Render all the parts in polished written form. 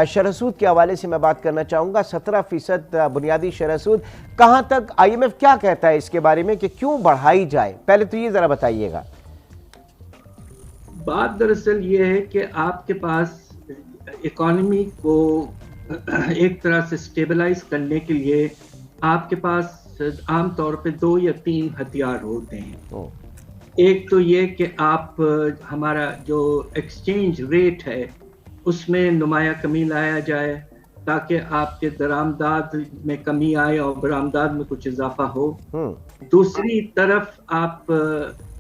شرح سود کے حوالے سے میں بات کرنا چاہوں گا. 17% بنیادی شرح سود کہاں تک IMF کیا کہتا ہے اس کے بارے میں کہ کیوں بڑھائی جائے؟ پہلے تو یہ ذرا بتائیے گا. بات دراصل یہ ہے کہ آپ کے پاس اکانومی کو ایک طرح سے سٹیبلائز کرنے کے لیے آپ کے پاس عام طور پہ 2 یا 3 ہتھیار ہوتے ہیں. ایک تو یہ کہ آپ ہمارا جو ایکسچینج ریٹ ہے اس میں نمایاں کمی لایا جائے تاکہ آپ کے درآمدات میں کمی آئے اور برآمدات میں کچھ اضافہ ہو. دوسری طرف آپ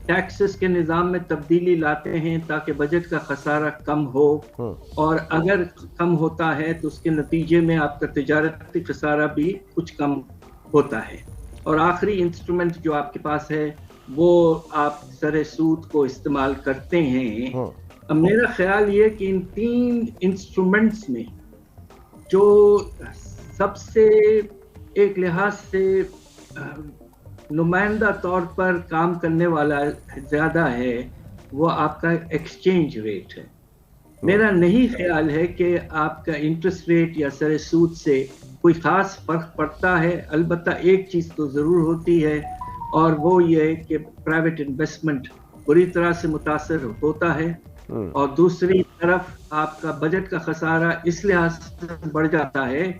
ٹیکسز کے نظام میں تبدیلی لاتے ہیں تاکہ بجٹ کا خسارہ کم ہو، اور اگر کم ہوتا ہے تو اس کے نتیجے میں آپ کا تجارتی خسارہ بھی کچھ کم ہوتا ہے. اور آخری انسٹرومنٹ جو آپ کے پاس ہے وہ آپ سر سود کو استعمال کرتے ہیں. اب میرا خیال یہ کہ ان 3 انسٹرومنٹس میں جو سب سے ایک لحاظ سے نمائندہ طور پر کام کرنے والا زیادہ ہے وہ آپ کا ایکسچینج ریٹ ہے. میرا نہیں خیال ہے کہ آپ کا انٹرسٹ ریٹ یا سر سود سے کوئی خاص فرق پڑتا ہے. البتہ ایک چیز تو ضرور ہوتی ہے اور وہ یہ ہے کہ پرائیویٹ انویسٹمنٹ بری طرح سے متاثر ہوتا ہے، اور دوسری طرف آپ کا بجٹ کا خسارہ اس لحاظ سے بڑھ جاتا ہے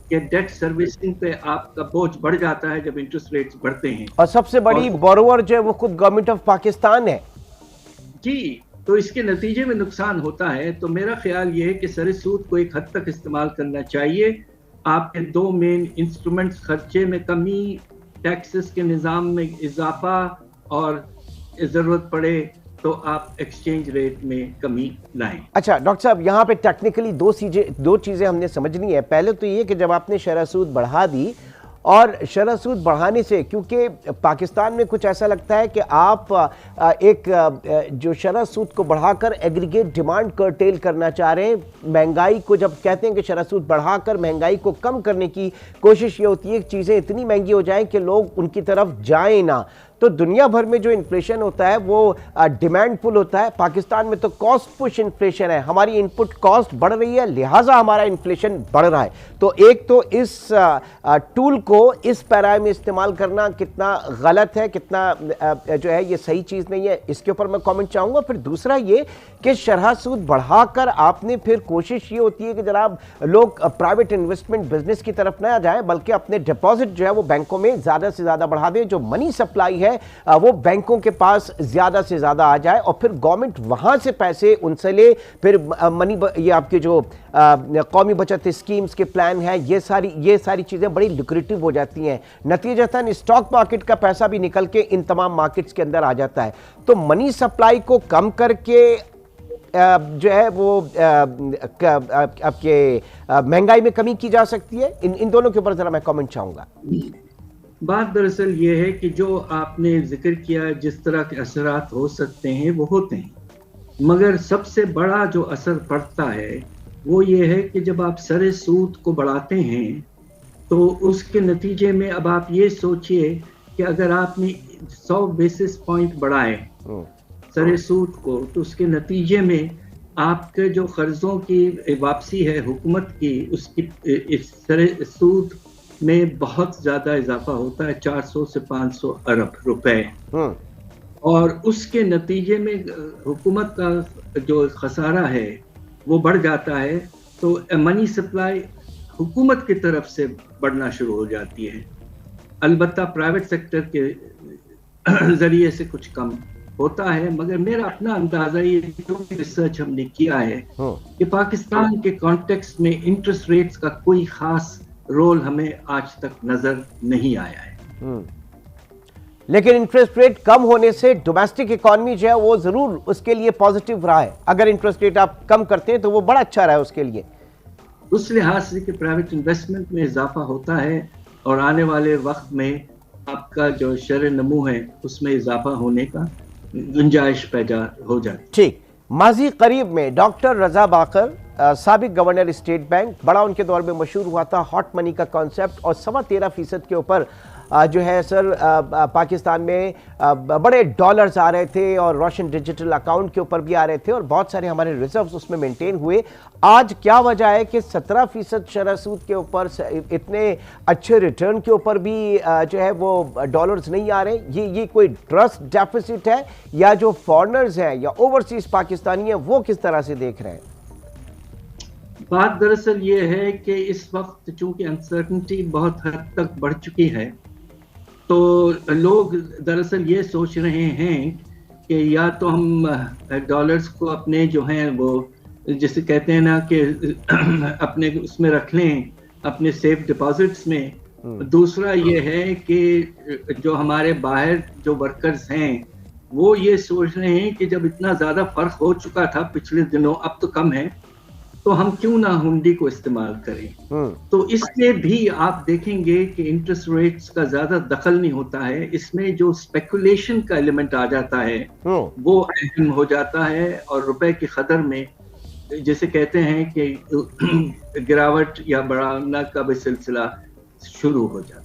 کہ ڈیٹ سروسنگ پہ آپ کا بوجھ بڑھ جاتا ہے جب انٹرسٹ ریٹس بڑھتے ہیں. اور سب سے بڑی بورور جو ہے وہ خود گورنمنٹ آف پاکستان ہے. جی، تو اس کے نتیجے میں نقصان ہوتا ہے. تو میرا خیال یہ ہے کہ سر سود کو ایک حد تک استعمال کرنا چاہیے. آپ کے 2 مین انسٹرومنٹس خرچے میں کمی، ٹیکسز کے نظام میں اضافہ، اور ضرورت پڑے تو آپ ایکسچینج ریٹ میں کمی لائیں. اچھا ڈاکٹر صاحب، یہاں پہ ٹیکنیکلی 2 چیزیں ہم نے سمجھنی ہے. پہلے تو یہ کہ جب آپ نے شرح سود بڑھا دی، اور شرح سود بڑھانے سے کیونکہ پاکستان میں کچھ ایسا لگتا ہے کہ آپ ایک جو شرح سود کو بڑھا کر ایگریگیٹ ڈیمانڈ کرٹیل کرنا چاہ رہے ہیں. مہنگائی کو جب کہتے ہیں کہ شرح سود بڑھا کر مہنگائی کو کم کرنے کی کوشش یہ ہوتی ہے کہ چیزیں اتنی مہنگی ہو جائیں کہ لوگ ان کی طرف جائیں نہ. تو دنیا بھر میں جو انفلیشن ہوتا ہے وہ ڈیمانڈ پل ہوتا ہے. پاکستان میں تو کاسٹ پش انفلیشن ہے، ہماری ان پٹ کاسٹ بڑھ رہی ہے لہٰذا ہمارا انفلیشن بڑھ رہا ہے. تو ایک تو اس ٹول کو اس پیرائے میں استعمال کرنا کتنا غلط ہے، کتنا جو ہے یہ صحیح چیز نہیں ہے، اس کے اوپر میں کامنٹ چاہوں گا. پھر دوسرا یہ کہ شرح سود بڑھا کر آپ نے پھر کوشش یہ ہوتی ہے کہ جناب لوگ پرائیویٹ انویسٹمنٹ بزنس کی طرف نہ جائیں بلکہ اپنے ڈپازٹ جو ہے وہ بینکوں میں زیادہ سے زیادہ بڑھا دیں، جو منی سپلائی ہے وہ بینکوں کے پاس زیادہ سے زیادہ آ جائے، اور پھر گورنمنٹ وہاں سے پیسے ان سے لے. پھر یہ آپ کے جو قومی بچت اسکیمز کے پلان ہیں، یہ ساری چیزیں بڑی لوکریٹو ہو جاتی ہیں. نتیجتاً اسٹاک مارکیٹ کا پیسہ بھی نکل کے ان تمام مارکیٹس کے اندر آ جاتا ہے. تو منی سپلائی کو کم کر کے جو ہے وہ آپ کے مہنگائی میں کمی کی جا سکتی ہے. ان دونوں کے اوپر ذرا میں کامنٹ چاہوں گا. بات دراصل یہ ہے کہ جو آپ نے ذکر کیا جس طرح کے اثرات ہو سکتے ہیں وہ ہوتے ہیں، مگر سب سے بڑا جو اثر پڑتا ہے وہ یہ ہے کہ جب آپ سر سود کو بڑھاتے ہیں تو اس کے نتیجے میں اب آپ یہ سوچئے کہ اگر آپ نے 100 بیسس پوائنٹ بڑھائے سر سود کو تو اس کے نتیجے میں آپ کے جو قرضوں کی واپسی ہے حکومت کی، اس کی سر سود میں بہت زیادہ اضافہ ہوتا ہے، 400 سے 500 ارب روپے. اور اس کے نتیجے میں حکومت کا جو خسارہ ہے وہ بڑھ جاتا ہے. تو منی سپلائی حکومت کی طرف سے بڑھنا شروع ہو جاتی ہے. البتہ پرائیویٹ سیکٹر کے ذریعے سے کچھ کم ہوتا ہے، مگر میرا اپنا اندازہ یہ جو ریسرچ ہم نے کیا ہے کہ پاکستان کے کانٹیکسٹ میں انٹرسٹ ریٹس کا کوئی خاص رول ہمیں آج تک نظر نہیں آیا ہے. لیکن انٹرسٹ ریٹ کم ہونے سے ڈومیسٹک اکانومی جو ہے وہ ضرور اس کے لیے پازیٹیو رہا ہے. اگر انٹرسٹ ریٹ آپ کم کرتے ہیں تو وہ بڑا اچھا رہا ہے اس کے لیے، اس لحاظ سے کہ پرائیویٹ انویسٹمنٹ میں اضافہ ہوتا ہے اور آنے والے وقت میں آپ کا جو شرح نمو ہے اس میں اضافہ ہونے کا گنجائش پیدا ہو جاتی. ٹھیک. ماضی قریب میں ڈاکٹر رضا باقر سابق گورنر اسٹیٹ بینک، بڑا ان کے دور میں مشہور ہوا تھا ہاٹ منی کا کانسیپٹ، اور 13.25% کے اوپر جو ہے سر پاکستان میں بڑے ڈالرز آ رہے تھے اور روشن ڈیجیٹل اکاؤنٹ کے اوپر بھی آ رہے تھے اور بہت سارے ہمارے ریزروز اس میں مینٹین ہوئے. آج کیا وجہ ہے کہ 17% شرح سود کے اوپر اتنے اچھے ریٹرن کے اوپر بھی جو ہے وہ ڈالرز نہیں آ رہے؟ یہ کوئی ٹرسٹ ڈیفیسٹ ہے یا جو فارنرز ہیں یا اوورسیز پاکستانی ہیں وہ کس طرح سے دیکھ رہے ہیں؟ بات دراصل یہ ہے کہ اس وقت چونکہ انسرٹنٹی بہت حد تک بڑھ چکی ہے تو لوگ دراصل یہ سوچ رہے ہیں کہ یا تو ہم ڈالرز کو اپنے جو ہیں وہ جسے کہتے ہیں نا کہ اپنے اس میں رکھ لیں اپنے سیف ڈپازٹس میں. دوسرا یہ ہے کہ جو ہمارے باہر جو ورکرز ہیں وہ یہ سوچ رہے ہیں کہ جب اتنا زیادہ فرق ہو چکا تھا پچھلے دنوں اب تو کم ہے تو ہم کیوں نہ ہنڈی کو استعمال کریں. تو اس میں بھی آپ دیکھیں گے کہ انٹرسٹ ریٹس کا زیادہ دخل نہیں ہوتا ہے, اس میں جو اسپیکولیشن کا ایلیمنٹ آ جاتا ہے وہ اہم ہو جاتا ہے اور روپے کی قدر میں جیسے کہتے ہیں کہ گراوٹ یا بڑھانا کا بھی سلسلہ شروع ہو جاتا ہے.